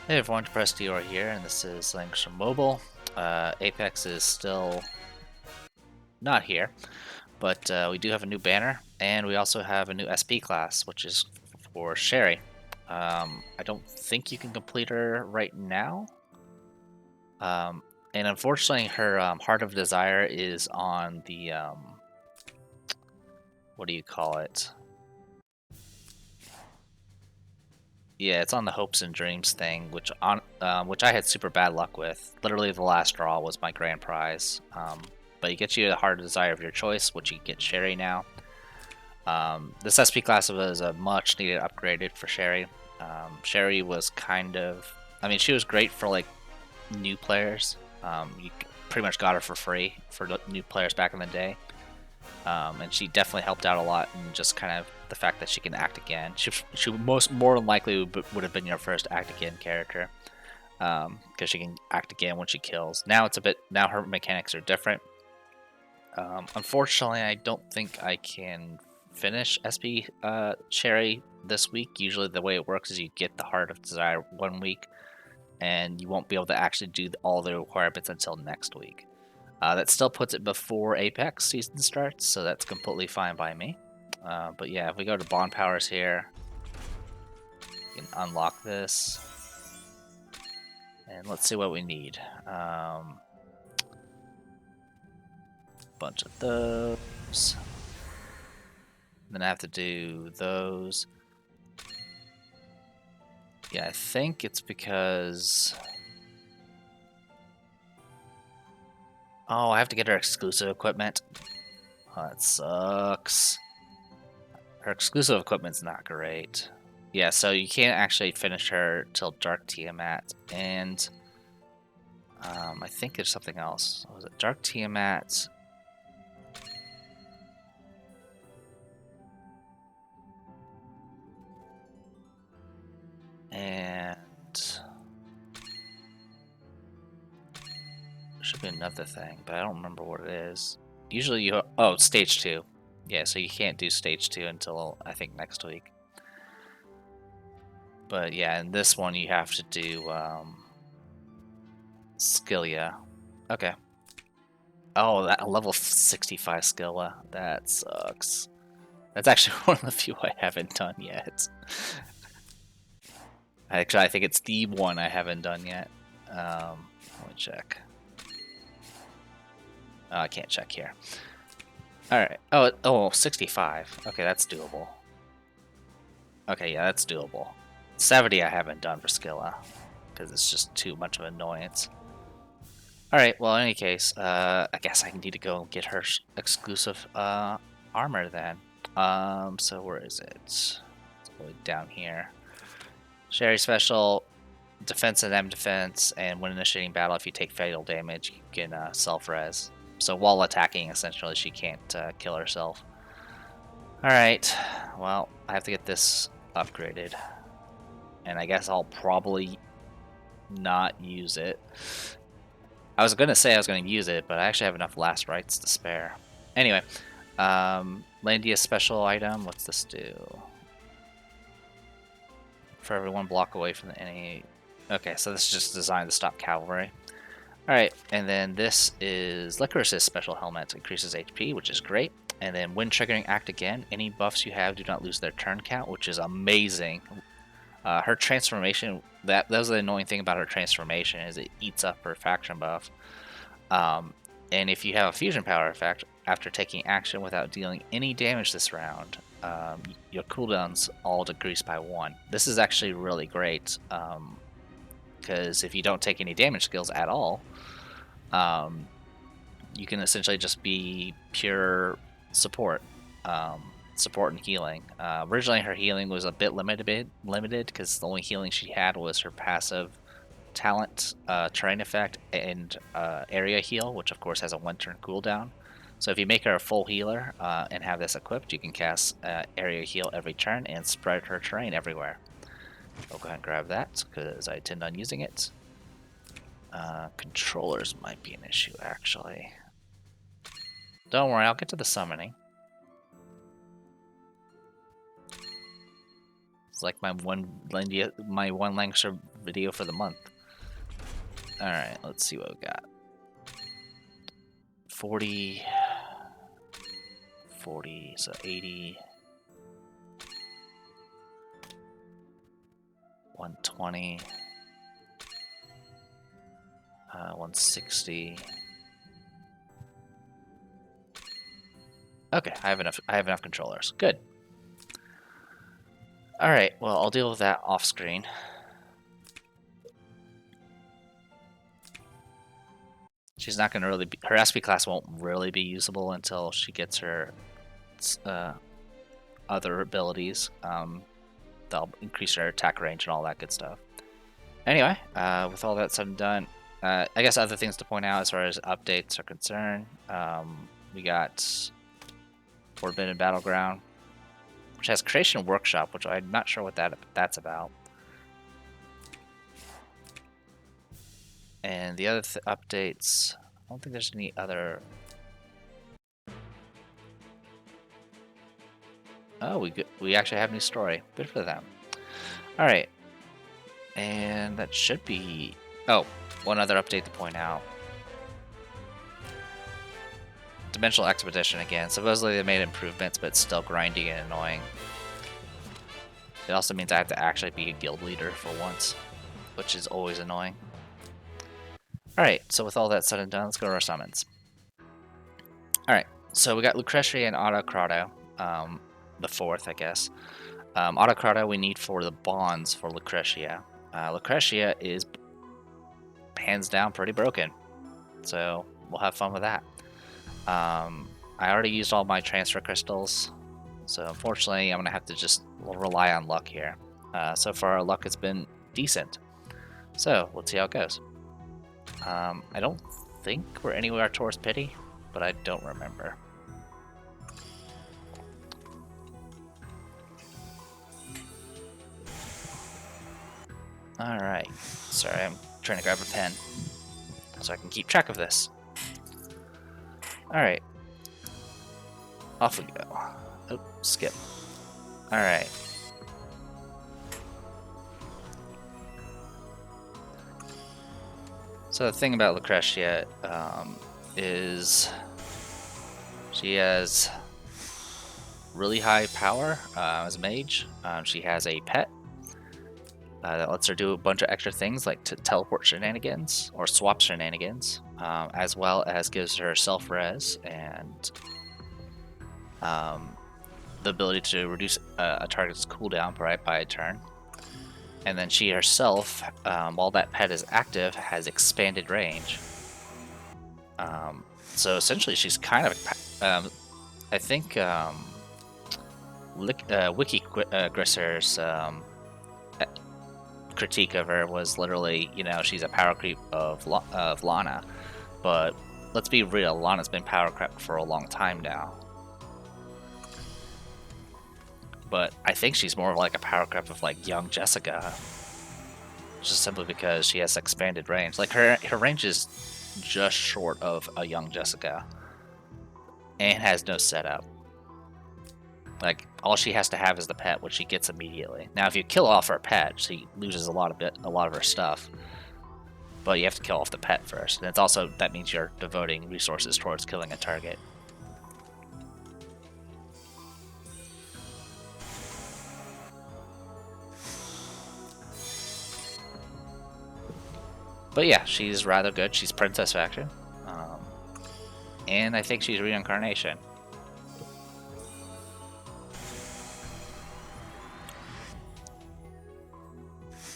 Hey everyone, Press Dior here, and this is Langrisser Mobile. Apex is still not here, but we do have a new banner, and we also have a new SP class, which is for Sherry. I don't think you can complete her right now, um, and unfortunately, her Heart of Desire is on the what do you call it? Yeah, it's on the hopes and dreams thing, which I had super bad luck with. Literally, the last draw was my grand prize. But it gets you the heart desire of your choice, which you get Sherry now. This SP class was a much needed upgraded for Sherry. Sherry was I mean, she was great for like new players. You pretty much got her for free for new players back in the day. And she definitely helped out a lot in just kind of the fact that she can act again. She more than likely would have been your first act again character, because she can act again when she kills. Now her mechanics are different. Unfortunately, I don't think I can finish SP Cherry this week. Usually, the way it works is you get the Heart of Desire 1 week, and you won't be able to actually do all the requirements until next week. That still puts it before Apex season starts, so that's completely fine by me. But yeah, if we go to Bond Powers here, we can unlock this. And let's see what we need. Bunch of those. Then I have to do those. Yeah, I think it's because... Oh, I have to get her exclusive equipment. Oh, that sucks. Her exclusive equipment's not great. Yeah, so you can't actually finish her till Dark Tiamat, and I think there's something else. What was it? Dark Tiamat. And there should be another thing, but I don't remember what it is. Usually you... Oh, Stage 2. Yeah, so you can't do Stage 2 until, I think, next week. But yeah, in this one you have to do Skillia. Okay. Oh, that level 65 Skilla. That sucks. That's actually one of the few I haven't done yet. Actually, I think it's the one I haven't done yet. Let me check. Oh, I can't check here. Alright. Oh, 65. Okay, that's doable. Okay, yeah, that's doable. 70 I haven't done for Skilla, because it's just too much of an annoyance. Alright, well, in any case, I guess I need to go get her exclusive armor then. So where is it? It's down here. Sherry special, defense and M defense, and when initiating battle, if you take fatal damage, you can self-res. So while attacking, essentially, she can't kill herself. Alright, well, I have to get this upgraded. And I guess I'll probably not use it. I was gonna say I was gonna use it, but I actually have enough last rights to spare. Anyway, Landia special item, what's this do? For everyone block away from the enemy. Okay, so this is just designed to stop cavalry. Alright, and then this is Licorice's special helmet. Increases HP, which is great. And then when triggering act again, any buffs you have do not lose their turn count, which is amazing. Her transformation, that was the annoying thing about her transformation, is it eats up her faction buff. And if you have a fusion power effect, after taking action without dealing any damage this round, your cooldowns all decrease by 1. This is actually really great, because if you don't take any damage skills at all, you can essentially just be pure support. Support and healing. Originally, her healing was a bit limited because the only healing she had was her passive talent, terrain effect, and area heal, which of course has a 1-turn cooldown. So if you make her a full healer and have this equipped, you can cast area heal every turn and spread her terrain everywhere. I'll go ahead and grab that because I intend on using it. Controllers might be an issue, actually. Don't worry, I'll get to the summoning. It's like my one Langrisser video for the month. Alright, let's see what we got. 40, so 80, 120, 160. Okay, I have enough controllers. Good. Alright, well, I'll deal with that off screen. She's not going to really be... Her SP class won't really be usable until she gets her other abilities. They'll increase her attack range and all that good stuff. Anyway, with all that said and done, I guess other things to point out as far as updates are concerned. We got Forbidden Battleground, which has Creation Workshop, which I'm not sure what that's about. And the other updates, I don't think there's any other... Oh, we actually have a new story. Good for them. Alright. And that should be... Oh, one other update to point out. Dimensional Expedition again. Supposedly they made improvements, but it's still grindy and annoying. It also means I have to actually be a guild leader for once, which is always annoying. Alright, so with all that said and done, let's go to our summons. Alright, so we got Licorice and Autocrata, the fourth, I guess. Autocrata we need for the bonds for Lucretia. Lucretia is hands down pretty broken, so we'll have fun with that. I already used all my transfer crystals, so unfortunately I'm going to have to just rely on luck here. So far our luck has been decent, so let's see how it goes. I don't think we're anywhere towards Pity, but I don't remember. Alright, sorry, I'm trying to grab a pen so I can keep track of this. Alright, off we go. Oh, skip. Alright. So the thing about Lucretia is she has really high power as a mage. She has a pet that lets her do a bunch of extra things like to teleport shenanigans or swap shenanigans, as well as gives her self-res and the ability to reduce a target's cooldown by a turn. And then she herself, while that pet is active, has expanded range. So essentially she's kind of, I think Langrisser's critique of her was literally, you know, she's a power creep of Lana. But let's be real, Lana's been power crept for a long time now. But I think she's more of like a power creep of like young Jessica. Just simply because she has expanded range. Like her range is just short of a young Jessica. And has no setup. Like all she has to have is the pet, which she gets immediately. Now if you kill off her pet, she loses a lot of her stuff. But you have to kill off the pet first. And it's also, that means you're devoting resources towards killing a target. But yeah, she's rather good. She's Princess Faction. And I think she's Reincarnation.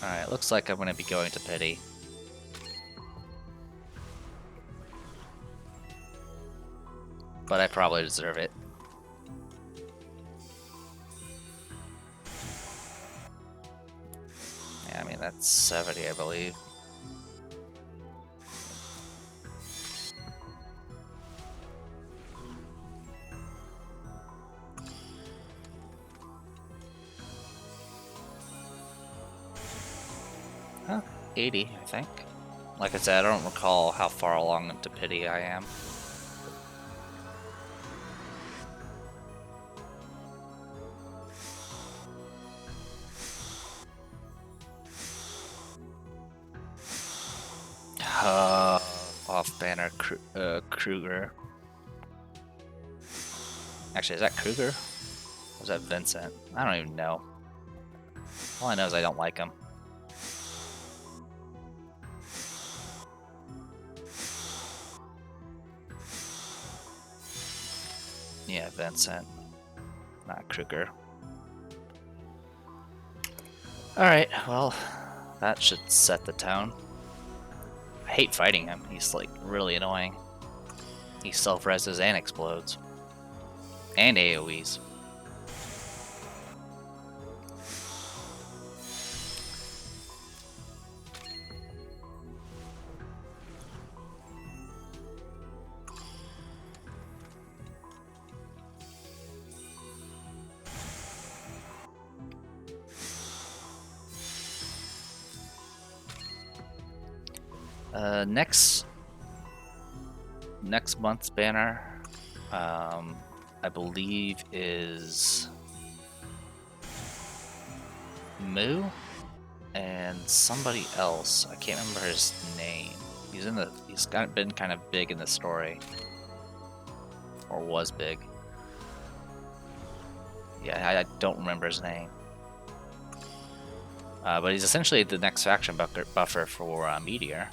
Alright, looks like I'm going to be going to Pity. But I probably deserve it. Yeah, I mean, that's 70, I believe. Huh, 80, I think. Like I said, I don't recall how far along into Pity I am. Off banner Kruger. Actually, is that Kruger? Or is that Vincent? I don't even know. All I know is I don't like him. Yeah, Vincent. Not Kruger. Alright, well, that should set the tone. I hate fighting him. He's like really annoying. He self-reses and explodes. And AoEs. Next month's banner, I believe is Moo and somebody else. I can't remember his name. He's been kind of big in the story, or was big. Yeah, I don't remember his name. But he's essentially the next faction buffer for Meteor.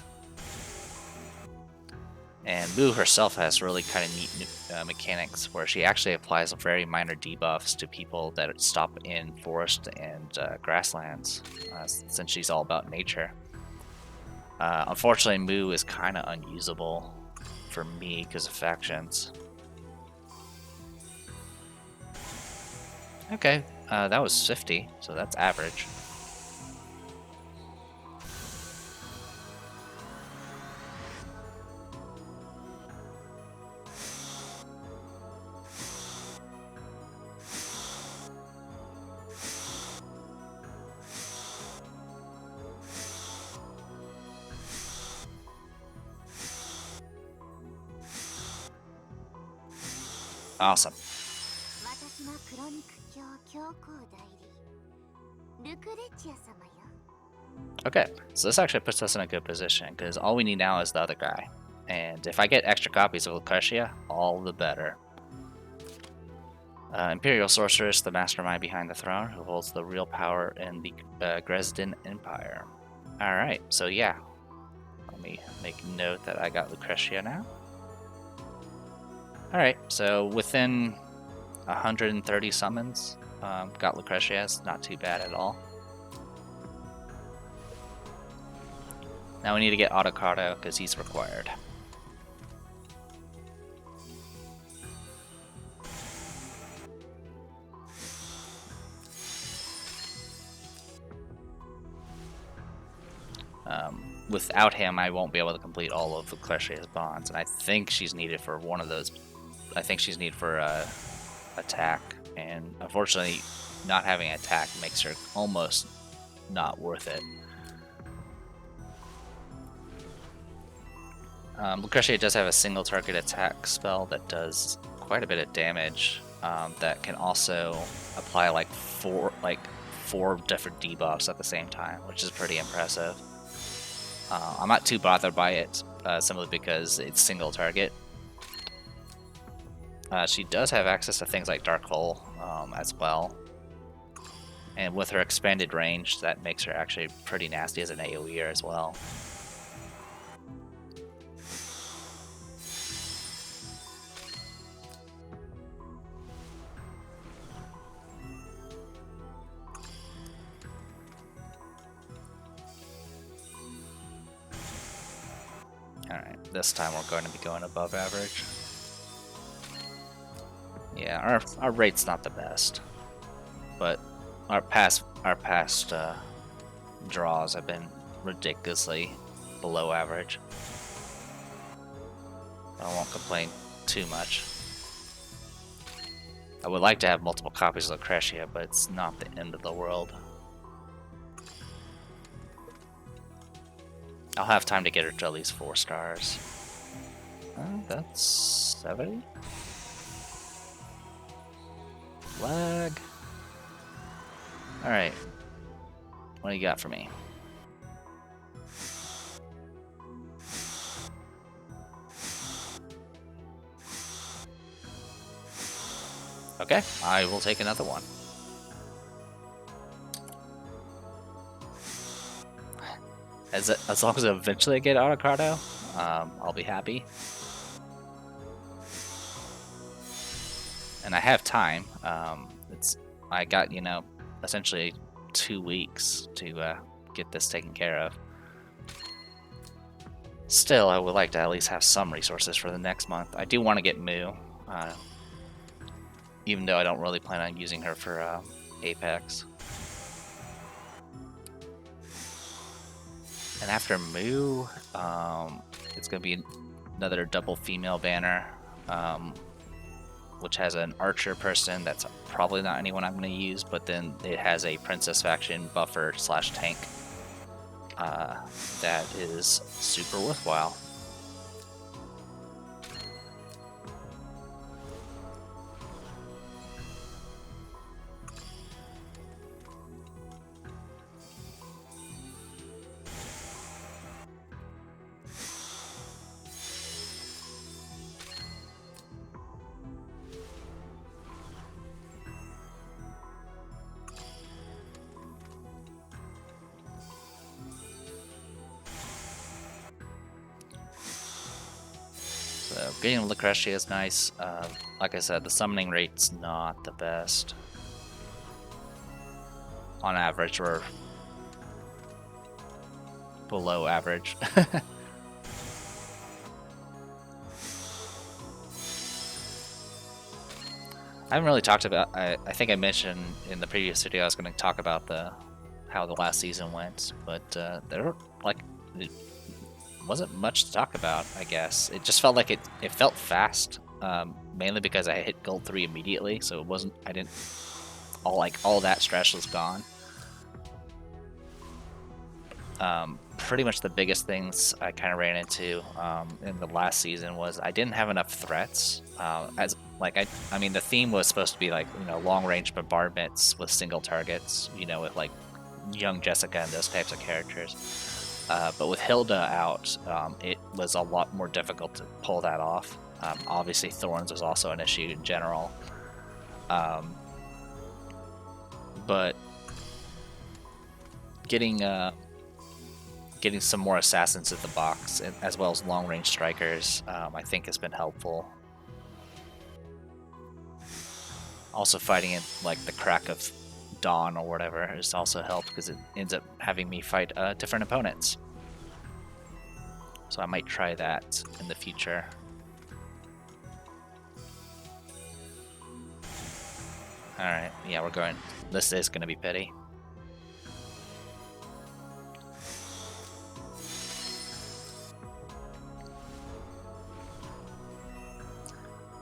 And Moo herself has really kind of neat mechanics where she actually applies very minor debuffs to people that stop in forest and grasslands, since she's all about nature. Unfortunately, Moo is kind of unusable for me because of factions. Okay, that was 50, so that's average. Awesome. Okay, so this actually puts us in a good position, because all we need now is the other guy. And if I get extra copies of Licorice, all the better. Imperial Sorceress, the mastermind behind the throne, who holds the real power in the Dresden Empire. Alright, so yeah. Let me make note that I got Lucretia now. Alright, so within 130 summons, got Lucretia. It's not too bad at all. Now we need to get Autocardo because he's required. Without him, I won't be able to complete all of Lucretia's bonds, and I think she's needed for one of those. I think she's needed for attack, and unfortunately, not having attack makes her almost not worth it. Lucretia does have a single target attack spell that does quite a bit of damage. That can also apply like four different debuffs at the same time, which is pretty impressive. I'm not too bothered by it, simply because it's single target. She does have access to things like Dark Hole as well. And with her expanded range, that makes her actually pretty nasty as an AoEer as well. Alright, this time we're going to be going above average. Yeah, our rate's not the best, but our past draws have been ridiculously below average. I won't complain too much. I would like to have multiple copies of Lucretia, but it's not the end of the world. I'll have time to get her to at least 4 stars. That's 70? Flag. Alright. What do you got for me? Okay, I will take another one. As long as eventually I get Autocrado, I'll be happy. And I have time. I got, essentially 2 weeks to get this taken care of. Still, I would like to at least have some resources for the next month. I do want to get Moo, even though I don't really plan on using her for Apex. And after Moo, it's going to be another double female banner, which has an archer person that's probably not anyone I'm going to use, but then it has a princess faction buffer / tank that is super worthwhile. So getting Licorice is nice. Like I said, the summoning rate's not the best. On average, we're below average. I haven't really talked about. I think I mentioned in the previous video I was going to talk about how the last season went, but there it wasn't much to talk about. I guess it just felt like it felt fast, mainly because I hit gold 3 immediately, so it wasn't. I didn't all that stress was gone. Pretty much the biggest things I kind of ran into in the last season was I didn't have enough threats. I mean, the theme was supposed to be like, long range bombardments with single targets, with like young Jessica and those types of characters. But with Hilda out, it was a lot more difficult to pull that off. Obviously, Thorns was also an issue in general. But getting some more assassins at the box, as well as long-range strikers, I think has been helpful. Also, fighting in like the crack of dawn or whatever has also helped because it ends up having me fight different opponents. So I might try that in the future. Alright, yeah, we're going. This is going to be pity.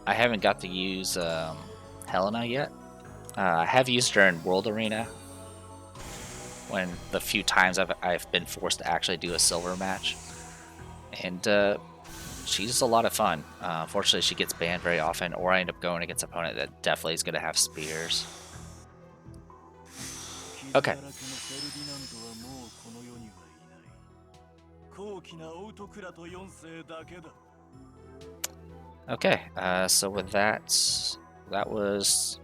I haven't got to use Helena yet. I have used her in World Arena when the few times I've been forced to actually do a silver match. And she's a lot of fun. Unfortunately, she gets banned very often, or I end up going against an opponent that definitely is going to have spears. Okay. Okay, so with that was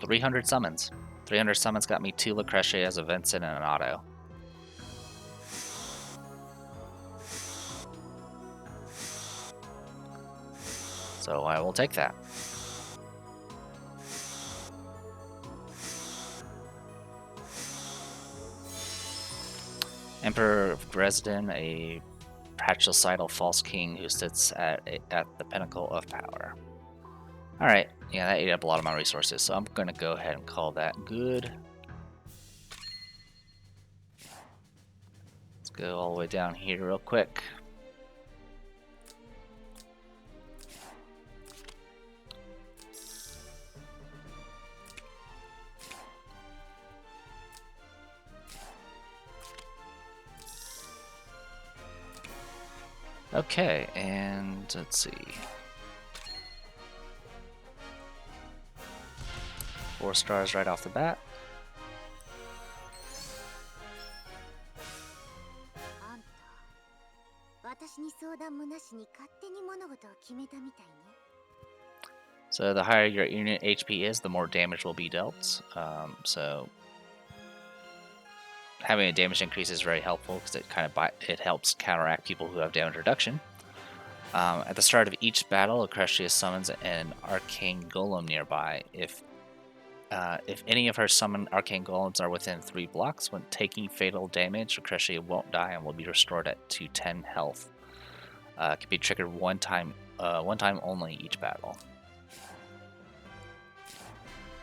300 summons. 300 summons got me 2 Licorice as a Vincent and an auto. So I will take that. Emperor of Dresden, a patricidal false king who sits at the pinnacle of power. Alright, yeah, that ate up a lot of my resources, so I'm going to go ahead and call that good. Let's go all the way down here real quick. Okay, and let's see. 4 stars right off the bat. So the higher your unit HP is, the more damage will be dealt. So having a damage increase is very helpful because it helps counteract people who have damage reduction. At the start of each battle, Licorice summons an arcane golem nearby. If any of her summoned arcane golems are within 3 blocks, when taking fatal damage, Licorice won't die and will be restored to 10 health. It can be triggered one time only each battle.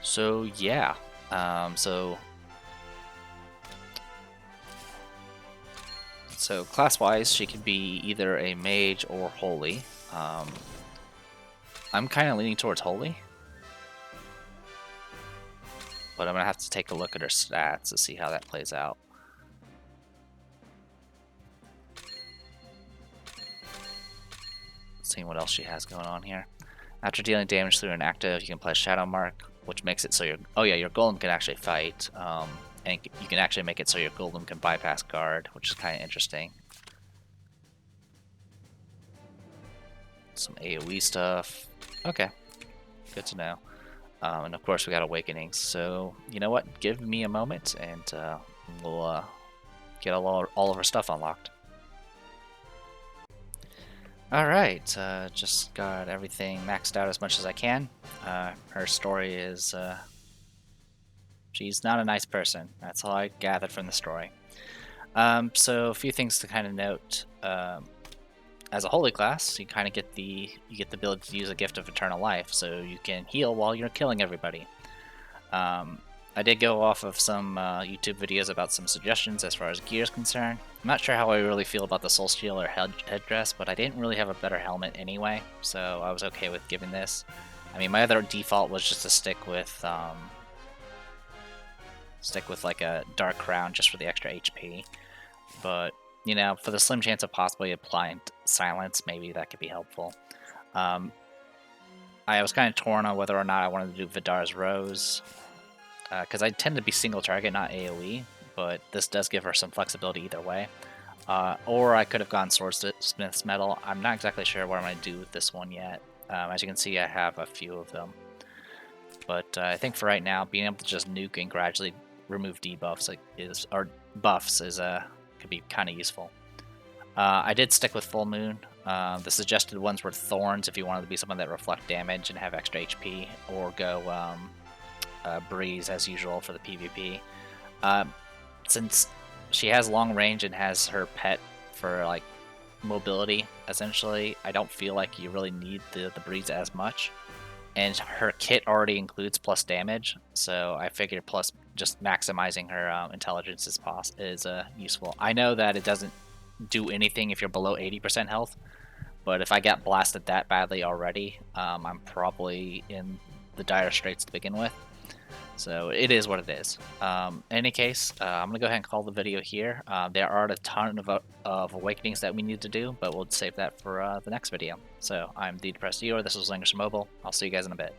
So yeah, so class-wise, she can be either a mage or holy. I'm kind of leaning towards holy, but I'm gonna have to take a look at her stats to see how that plays out. Seeing what else she has going on here. After dealing damage through an active, you can play Shadow Mark, which makes it so your golem can actually fight, and you can actually make it so your golem can bypass guard, which is kind of interesting. Some AoE stuff. Okay, good to know. And of course we got Awakenings. So you know what? Give me a moment, and we'll get all of our stuff unlocked. Alright, just got everything maxed out as much as I can. Her story is, she's not a nice person. That's all I gathered from the story. So a few things to kind of note. As a holy class, you kind of get the ability to use a gift of eternal life, so you can heal while you're killing everybody. I did go off of some YouTube videos about some suggestions as far as gear is concerned. I'm not sure how I really feel about the soul steel or headdress, but I didn't really have a better helmet anyway, so I was okay with giving this. I mean, my other default was just to stick with like a dark crown just for the extra HP. But you know, for the slim chance of possibly applying silence, maybe that could be helpful. I was kind of torn on whether or not I wanted to do Vidar's Rose, because I tend to be single target, not AoE, but this does give her some flexibility either way. Or I could have gone Swordsmith's Metal. I'm not exactly sure what I'm going to do with this one yet. As you can see, I have a few of them. But I think for right now, being able to just nuke and gradually remove debuffs buffs could be kind of useful. I did stick with Full Moon. The suggested ones were Thorns if you wanted to be someone that reflect damage and have extra HP, or go Breeze as usual for the PvP. Since she has long range and has her pet for like mobility, essentially, I don't feel like you really need the Breeze as much. And her kit already includes plus damage, so I figured plus just maximizing her intelligence is useful. I know that it doesn't do anything if you're below 80% health, but if I get blasted that badly already, I'm probably in the dire straits to begin with. So it is what it is. In any case, I'm going to go ahead and call the video here. There are a ton of awakenings that we need to do, but we'll save that for the next video. So I'm the Depressed Viewer. This was Langrisser Mobile. I'll see you guys in a bit.